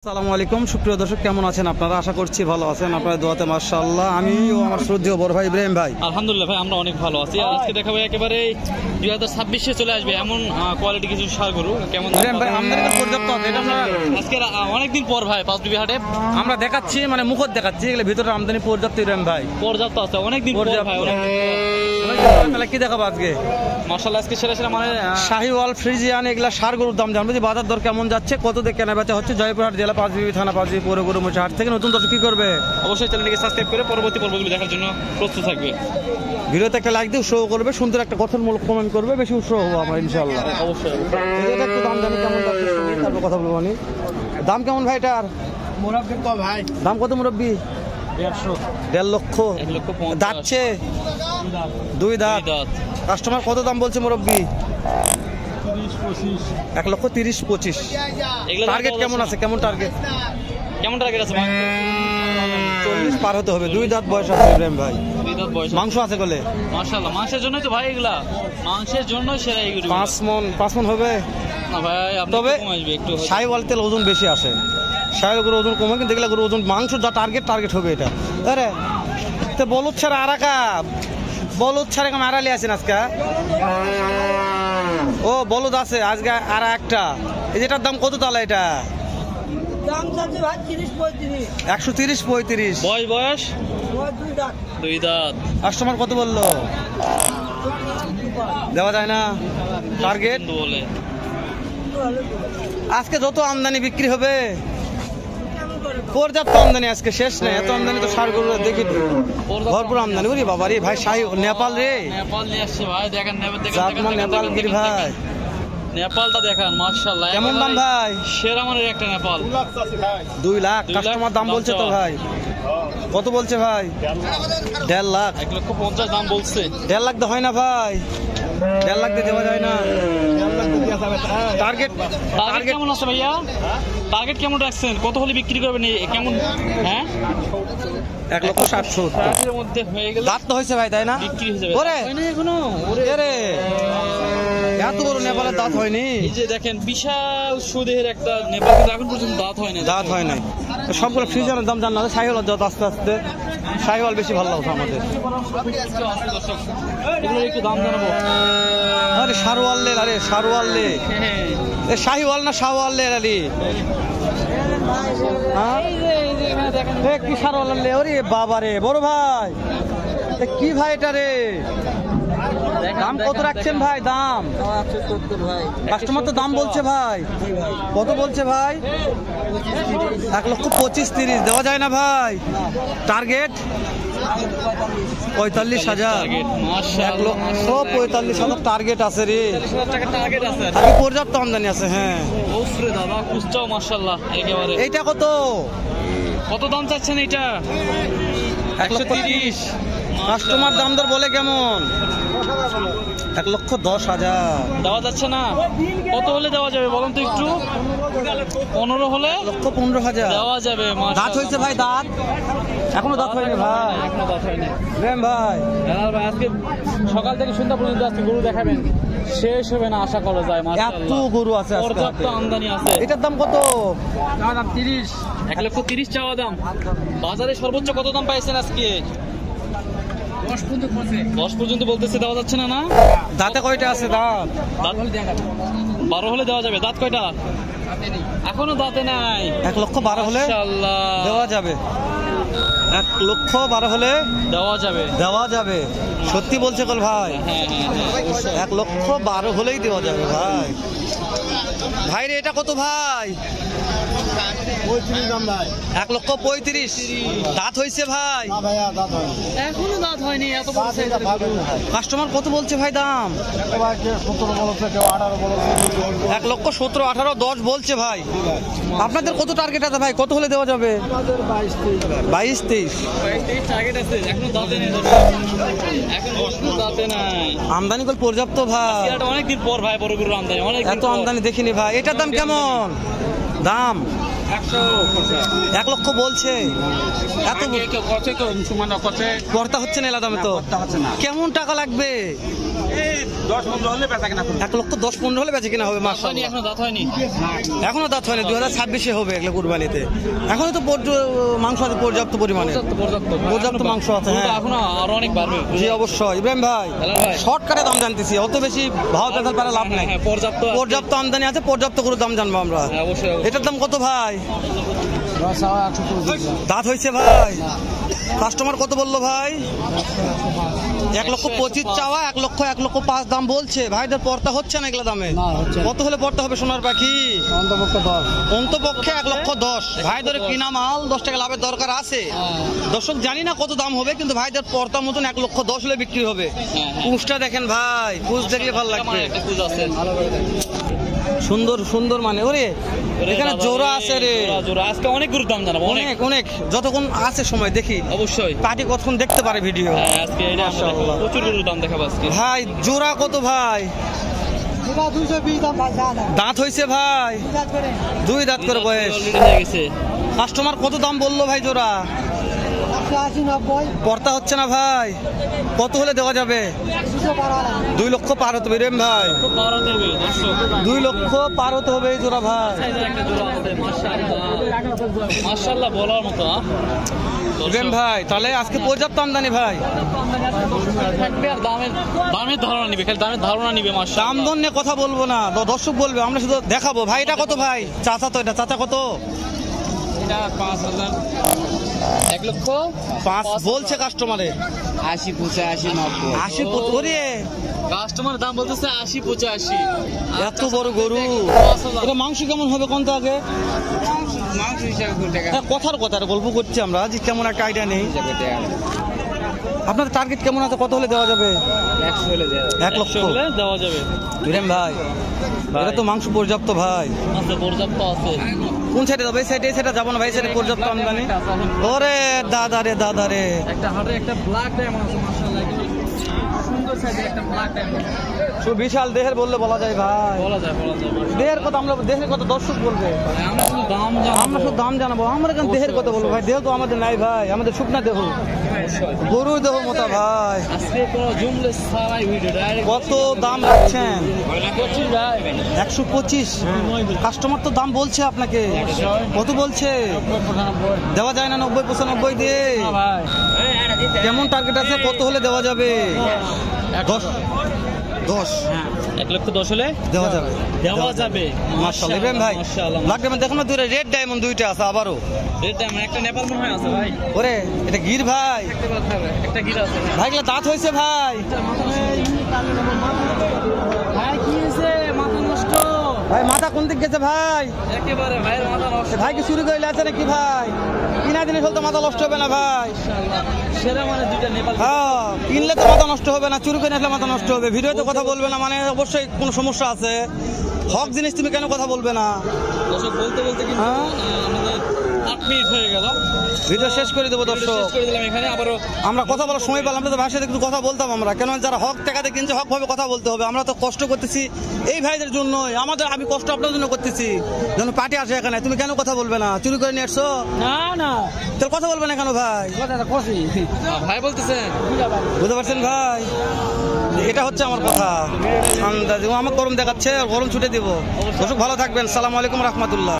আসসালামু আলাইকুম সুপ্রিয় দর্শক, কেমন আছেন আপনারা? আশা করছি ভালো আছেন। আপনাদের দোয়াতে মাশাআল্লাহ আমি ও আমার শ্রদ্ধেয় বড় ভাই ইব্রাহিম ভাই আলহামদুলিল্লাহ ভাই আমরা অনেক ভালো আছি। আর আজকে দেখাবো একেবারে 2026-এ চলে আসবে এমন কোয়ালিটি কিছু ষাঁড় গরু। কেমন ইব্রাহিম ভাই আমদানি তো পর্যাপ্ত আছে, এটা আমরা আজকে অনেকদিন পর ভাই পাঁচবিবি হাটে আমরা দেখাচ্ছি, মানে মুখত দেখাচ্ছি, এগুলো ভিতরে আমদানি পর্যাপ্ত। ইব্রাহিম ভাই পর্যাপ্ত আছে, অনেকদিন পর ভাই। তাহলে কি দেখাবো আজকে? মাশাআল্লাহ আজকে সেরা সেরা মানে শাহিওয়াল ফ্রিজিয়ান এগুলা ষাঁড় গরুর দাম জানবো যে বাজার দর কেমন যাচ্ছে, কত দিয়ে কেনা বেচা হচ্ছে। জয়পুরহাট জেলা পাঁচবিবি থানা পাঁচবিবি পৌর গরু মহিষ হাট থেকে। নতুন দর্শক কি করবে? অবশ্যই চ্যানেলটিকে সাবস্ক্রাইব করে পরবর্তী পর্বগুলো দেখার জন্য প্রস্তুত থাকবে। ভিডিওতে একটা লাইক দিয়ে উৎসাহ করবে, সুন্দর একটা গঠনমূলক কমেন্ট করবে, বেশি উৎসাহ হবো আমরা ইনশাআল্লাহ। অবশ্যই এটা একটু দাম জানি কেমন, তারপর কথা বলবো। দাম কেমন ভাই এটার? মুরব্বি কত ভাই? দাম কত মুরব্বি? 1.5 লক্ষ। 1 লক্ষ 50 দাঁতছে দুই দাঁত। কাস্টমার কত দাম বলছে মুরব্বি? 1 লক্ষ 30-25। টার্গেট কেমন আছে? কেমন টার্গেট? কেমন টার্গেট আছে? 40 পার হতে হবে। দুই দাঁত বয়স আছে ইব্রাহিম ভাই। দুই দাঁত বয়স। মাংস আছে বলে? মাশাআল্লাহ মাংসের জন্যই তো ভাই এগুলা, মাংসের জন্য সেরা এগুলো। 5 মণ হবে না ভাই, তবে কম আসবে একটু। শাহিওয়াল তেল ওজন বেশি আসে, শাহিওয়াল গরুর ওজন কমে, কিন্তু এগুলা গরুর ওজন মাংস যা টার্গেট হবে এটা। আরে তো বলদ ছাড়া আরাকা, বলদ ছাড়া কেমন আড়ালি আছেন আজকে? ও বলদ আছে আজকে আর একটা। এই যেটার দাম কত তাহলে? এটা দাম যাচ্ছে ভাই 30-35। 130-35। বয়স দুই দাঁত। দুই দাঁত। কাস্টমার কত বললো? দেওয়া যায় না টার্গেট বলে। আজকে যত আমদানি বিক্রি হবে পর্যাপ্ত আমদানি, আজকে শেষ নেই। এত আমদানি তো ষাঁড় গরু দেখি ভরপুর আমদানি। ওরে বাবা রে ভাই, শাহী নেপাল রে, নেপাল নিয়ে আসছে ভাই। দেখেন নেপাল গিরি ভাই, নেপালটা দেখেন মাশাআল্লাহ। কেমন দাম ভাই? সেরা মানের একটা নেপাল। 2 লাখ। কাস্টমার দাম বলছে তো ভাই? কত বলছে ভাই? 1.5 লাখ। 1 লক্ষ 50 দাম বলছে। 1.5 লাখ তো হয় না ভাই, 1.5 লাখ দিয়ে দেওয়া যায় না। টার্গেট কেমন আছে ভাইয়া? টার্গেট কেমন রাখছেন? কত হলে বিক্রি করবেন কেমন? হ্যাঁ 1 লক্ষ 60-70 এর মধ্যে হয়ে গেল। দাঁত তো হয়েছে ভাই, তাই না? বিক্রি হয়ে যাবে। ওরে হয়নি এখনো? রে এত বড় নেপালের দাঁত হয়নি। এই যে দেখেন বিশাল সুদেহের একটা নেপাল, কিন্তু এখন পর্যন্ত দাঁত হয় না। দাঁত হয় নাই। সবগুলো ফ্রিজারের দাম জান না, শাহিওয়াল যত আস্তে আস্তে শাহিওয়াল বেশি ভালো লাগছে আমাদের। এগুলো একটু দাম জানাবো। আরে সারওয়াল লে, আরে সারওয়াল লে, এ শাহিওয়াল না শাহওয়াল লে? আরে হ্যাঁ এ কি সারওয়াল লে? ওরে বাবা রে বড় ভাই, এ কি ভাই এটা রে? দাম কত রাখছেন ভাই? দাম কাস্টমার তো দাম বলছে ভাই। কত বলছে ভাই? 1 লক্ষ 25-30 দেওয়া যায় না ভাই? টার্গেট 45,000। 1 লক্ষ 45,000 টার্গেট আছে রে। আগে পর্যাপ্ত আমদানি আছে। হ্যাঁ ওফরে দাদা কুস্তাও মাশাআল্লাহ একেবারে। এইটা কত দাম চাচ্ছেন এইটা? 130। কাস্টমার দাম দর বলে কেমন? 1 লক্ষ 10,000 দেওয়া যাচ্ছে না। কত হলে দেওয়া যাবে বলুন তো একটু? 15 হলে? 1 লক্ষ 15,000 দেওয়া যাবে। দাঁত হয়েছে ভাই? দাঁত এখনো দাঁত হয়নি ভাই। এখনো দাঁত হয়নি প্রেম ভাই। ভাই আজকে সকাল থেকে সন্ধ্যা পর্যন্ত আজকে গরু দেখাবেন, শেষ হবে না আশা করা যায়। এত গরু আছে আজকে পর্যাপ্ত হাতে। আমদানি আছে। এটার দাম কত? 1 লক্ষ 30 চাওয়া দাম। বাজারে সর্বোচ্চ কত দাম পাইছেন আজকে? 10 পর্যন্ত বলতেছে। দেওয়া যাচ্ছে না? না দাঁতে কয়টা আছে? দাঁত 12 হলে দেওয়া যাবে। দাঁত কয়টা? এখনো দাঁতে নাই। 1 লক্ষ 12 হলে মাশাআল্লাহ দেওয়া যাবে। 1 লক্ষ 12 হলে দেওয়া যাবে। সত্যি বলছে কল ভাই? হ্যাঁ 1 লক্ষ 12 হলেই দেওয়া যাবে ভাই। ভাই রে এটা কত ভাই? 1 লক্ষ 35। দাঁত হয়েছে ভাই? এখনো দাঁত হয়নি। এত বড় সাইজের কাস্টমার কত বলছে ভাই দাম? 1 লক্ষ 17, 18, 10 বলছে ভাই। আপনাদের কত টার্গেট আছে ভাই? কত হলে দেওয়া যাবে? 22-23 টার্গেট আছে। এখনো দাঁতে নেই। এখনো দাঁতে নাই। আমদানি কল পর্যাপ্ত ভাই। অনেকদিন পর ভাই বড় গরুর আমদানি। এত আমদানি দেখিনি ভাই। এটার দাম কেমন? দাম 1 লক্ষ বলছে। এত কর্তা হচ্ছে না এলা দামে তো? কেমন টাকা লাগবে? 10-15 হলে বেচা কিনা 1,10,15 হলে বেচা কিনা হবে মাশাআল্লাহ। এখনো দাঁত হয়নি। এখনো দাঁত হয়নি, 2026-এ হবে এগুলো কুরবানিতে। এখনো তো মাংস আছে পর্যাপ্ত পরিমাণে, পর্যাপ্ত মাংস আছে। হ্যাঁ এখনো আরো অনেক বাড়বে। জি অবশ্যই। ইব্রাহিম ভাই শর্টকাটে দাম জানতেছি, অত বেশি ভাও পেছাল পারে লাভ নাই। পর্যাপ্ত আমদানি আছে, পর্যাপ্ত করে দাম জানবো আমরা। এটার দাম কত ভাই? দাঁত হয়েছে ভাই? কাস্টমার কত বললো ভাই? 1,25,000 চাওয়া, 1,05,000 দাম বলছে। ভাইদের পর্তা হচ্ছে না এগুলো দামে? কত হলে পর্তা হবে সোনার পাখি? অন্তপক্ষে 1,10,000। ভাইদের কিনা মাল 10 টাকা লাভের দরকার আছে। দর্শক জানি না কত দাম হবে, কিন্তু ভাইদের পর্তা মতন 1,10,000 হলে বিক্রি হবে। কুচটা দেখেন ভাই, কুচ দেখলে ভালো লাগবে। সুন্দর সুন্দর মানে ওরে এখানে জোড়া আছে রে, জোড়া আজকে অনেক গরুর দাম জানাবো, অনেক অনেক। যতক্ষণ আছে সময় দেখি অবশ্যই পার্টি কতক্ষণ দেখতে পারে ভিডিও। আজকে এটা মাশাআল্লাহ। প্রচুর গরুর দাম দেখাবো আজকে। ভাই জোড়া কত ভাই? 220 দাম ভাই। দাঁত হয়েছে ভাই? 2 দাঁত করে বয়স। হয়ে গেছে। কাস্টমার কত দাম বললো ভাই জোড়া? 80-90। পর্তা হচ্ছে না ভাই, কত হলে দেওয়া যাবে? 2 লক্ষ পার হতে হবে ভাই, 2 লক্ষ পার হতে হবে এই জোড়া ভাই। মাশাআল্লাহ বলার মতো। ইব্রাহিম ভাই তাহলে আজকে পর্যাপ্ত আমদানি ভাই? দামের ধারণা নিবে, খালি দামের ধারণা নিবে। দাম দর নিয়ে কথা বলবো না, দর্শক বলবে, আমরা শুধু দেখাবো। ভাই এটা কত ভাই? চাচা তো এটা, চাচা কত? 1,05,000 বলছে কাস্টমারে। 80-85-90। 80 ওরে কাস্টমার দাম বলতেছে 80-85। এত বড় গরু, এটা মাংস কেমন হবে কোন তো আগে? মাংস হিসাবে টাকা কথার কথা গল্প করছি আমরা, যে কেমন একটা আইডিয়া নেই। আপনার টার্গেট কেমন আছে, কত হলে দেওয়া যাবে? 100 হলে দেয়। 1 লক্ষ হলে দেওয়া যাবে। ইব্রাহিম ভাই এটা তো মাংস পর্যাপ্ত ভাই। আছে পর্যাপ্ত আছে। কোন সাইডে যাবে? এই সাইডে, এই সাইডে যাবো না ভাই, সাইডে পর্যাপ্ত আমদানি। ওরে দাদা রে দাদা রে, একটা হাড়ে একটা ব্ল্যাক ডায়মন্ড আছে মাশাআল্লাহ, সুন্দর সাইজের একটা ব্ল্যাক ডায়মন্ড। বিশাল দেহের বললে বলা যায় ভাই। বলা যায় দেহের কথা আমরা, দেহের কথা দর্শক বলবে, আমরা শুধু দাম জানাবো। আমরা শুধু দাম জানাবো। আমরা কেন দেহের কথা বলবো ভাই? দেহ তো আমাদের নাই ভাই, আমাদের শুকনা দেহ, গরু দেহ মোটা ভাই। আজকে কোনো জুমলে সারাই ভিডিও ডাইরেক্ট। কত দাম রাখছেন? 125 125। কাস্টমার তো দাম বলছে আপনাকে, কত বলছে? দেওয়া যায় না 90-95 দিয়ে? ভাই কেমন টার্গেট আছে, কত হলে দেওয়া যাবে? 10 1,10,000 হলে দেওয়া যাবে, দেওয়া যাবে। মাশাআল্লাহ। ইব্রাহিম ভাই মাশাআল্লাহ। লাগবে দেখো না, দুইটা রেড ডায়মন্ড দুইটা আছে আবারও। রেড ডায়মন্ড একটা নেপাল মনে হয় আছে ভাই। ওরে এটা গির ভাই, একটা গিরা আছে ভাই এগুলো দাঁত হয়েছে ভাই? ভাই কি হয়েছে? মাথা নষ্ট ভাই মাথা কোন দিক গেছে ভাই? একেবারে ভাইয়ের মাথা নষ্ট। ভাই কি চুরি করে আছে নাকি ভাই? কিনা জিনিস হলে তো মাথা নষ্ট হবে না ভাই। সেরা মানে দুইটা নেপাল। হ্যাঁ কিনলে তো মাথা নষ্ট হবে না, চুরি করে আসলে মাথা নষ্ট হবে। ভিডিওতে কথা বলবে না মানে অবশ্যই কোনো সমস্যা আছে। হক জিনিস তুমি কেন কথা বলবে না? দর্শক বলতে বলতে কিন্তু আমাদের 8 মিনিট হয়ে গেল। ভিডিও শেষ করে দেবো দর্শক। শেষ করে দিলাম এখানে। আবারও আমরা কথা বলার সময় পেলাম না, তো ভাইয়ের সাথে একটু কথা বলতাম আমরা, কেন যারা হক টাকাতে কিনছে হক ভাবে কথা বলতে হবে। আমরা তো কষ্ট করতেছি এই ভাইদের জন্যই, আমাদের আমি কষ্ট আপনার জন্য করতেছি। যেন পার্টি আসে এখানে, তুমি কেন কথা বলবে না? চুরি করে নিয়ে আসছো? না না তাহলে কথা বলবে না কেন ভাই? কথাটা কষি। ভাই বলতেছেন বুঝতে পারছেন ভাই? এটা হচ্ছে আমার কথা। ঠান্ডা আমার গরম দেখাচ্ছে, গরম ছুটে দিব। দর্শক ভালো থাকবেন, সালাম আলাইকুম রহমতুল্লাহ।